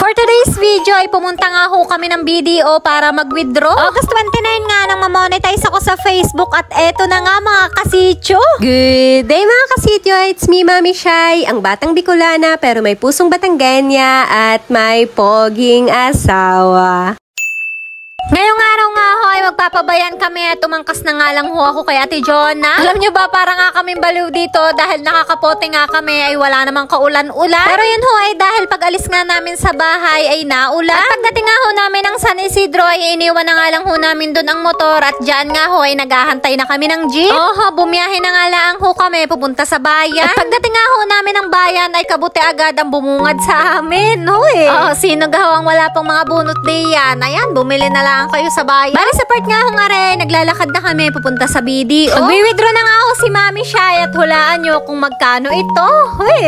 For today's video ay pumunta nga ho kami ng BDO para mag-withdraw. August 29 nga nang ma-monetize ako sa Facebook at eto na nga mga kasityo. Good day mga kasityo, it's me Mami Shai, ang batang Bicolana pero may pusong Batanggenya at may poging asawa. Ngayong araw nga ho ay magpapabayan kami at tumangkas na nga lang ho ako kay Ate Jonah. Alam nyo ba, parang nga kaming baliw dito dahil nakakapote nga kami ay wala namang kaulan-ulan. Pero yun ho ay dahil pag alis nga namin sa bahay ay naulan. At pagdating nga ho namin ng San Isidro ay iniwan na nga lang ho namin doon ang motor at dyan nga ho ay naghahantay na kami ng jeep. Bumiyahe na nga lang ho kami pupunta sa bayan. At pagdating nga ho namin ng bayan ay kabuti agad ang bumungad sa amin. Sino gaho ang wala pang mga bunot diyan? Ayan, bumili na lang kayo sa bayan. Bali sa part nga ho nga rin, naglalakad na kami pupunta sa BDO. Nagwi-withdraw na nga ho si Mami Shai at hulaan nyo kung magkano ito.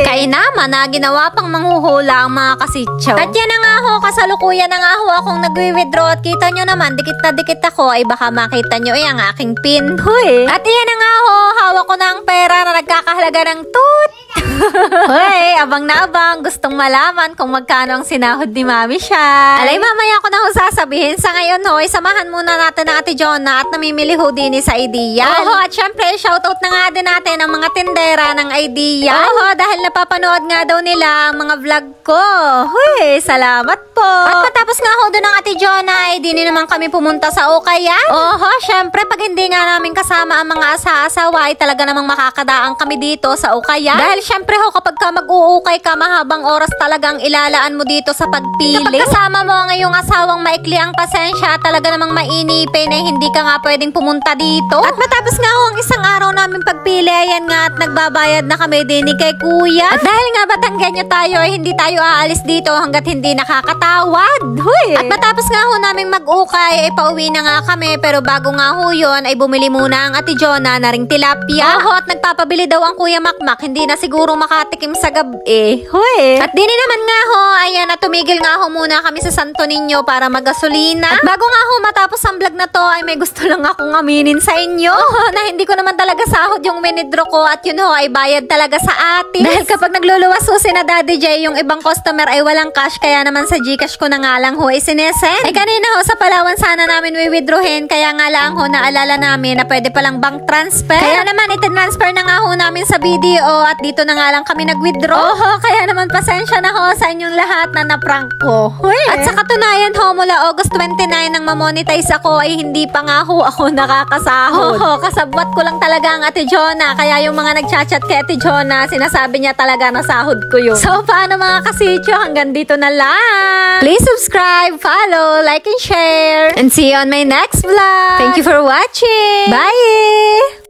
Kaya naman na ginawa pang manghuhula ang mga kasitsaw. At yan na nga ho, kasalukuyan na nga ho akong nagwi-withdraw at kita nyo naman, dikit na dikit ako ay baka makita nyo ang aking pin. At yan na nga ho, hawak ko na ang pera na nagkakahalaga ng toot. Abang na abang, gustong malaman kung magkano ang sinahod ni Mami Shai. Alay, mamaya ko na ho sasabihin. Sa ngayon ho, samahan muna natin ang Ate Jonah at namimili ho din sa Ideal. At syempre, shoutout na nga din natin ang mga tindera ng Ideal. Dahil napapanood nga daw nila ang mga vlog ko. Salamat po. At patapos nga ho doon ng Ate Jonah, ay di naman kami pumunta sa Ukayan. Syempre, pag hindi nga namin kasama ang mga asa-asawa, ay talaga namang makakadaan kami dito sa Ukayan. Dahil syempre ho, kapag ka mag-uukay ka, mahabang oras talagang ilalaan mo dito sa pagpili. Kapag kasama mo ang iyong asawang maikli ang pasensya, talaga namang mainipin ay hindi ka nga pwedeng pumunta dito. At matapos nga ho ang isang araw namin pagpili, ayan nga at nagbabayad na kami din kay Kuya. At dahil nga Batanggenya tayo, ay hindi tayo aalis dito hanggat hindi nakakatawad. At matapos nga ho namin mag-ukay, ay pauwi na nga kami. Pero bago nga ho yun, ay bumili muna ang Ate Jonah na ring tilapia. At nagpapabili daw ang Kuya Makmak, hindi na siguro makatikim sa gabi. At dini naman nga ho, ayan at tumigil nga ho muna kami sa Santo Niño para magasolina. At bago nga ho matapos ang vlog na to, ay may gusto lang akong aminin sa inyo na hindi ko naman talaga sahod yung winidro ko at yun ho ay bayad talaga sa atin. Dahil kapag nagluluwas ho si na Daddy J, yung ibang customer ay walang cash, kaya naman sa Gcash ko na nga lang ho isinesend. Ay kanina ho sa Palawan sana namin withdrawin, kaya nga lang ho naalala namin na pwede palang bank transfer. Kaya naman itin-transfer na nga ho namin sa BDO at dito na nga lang kami nag-withdraw. Kaya naman pasensya na ho sa inyong lahat na naprank ko. At sa katunayan ho, mula August 29 nang mamonetize ako ay hindi pa nga ho ako nakakasahod. Kasabwat ko lang talaga ang Ate Jonah, kaya yung mga nagchat-chat kay Ate Jonah, sinasabi niya talaga na sahod ko yun. So paano mga kasityo, hanggang dito na lang. Please subscribe, follow, like and share. And see you on my next vlog. Thank you for watching. Bye!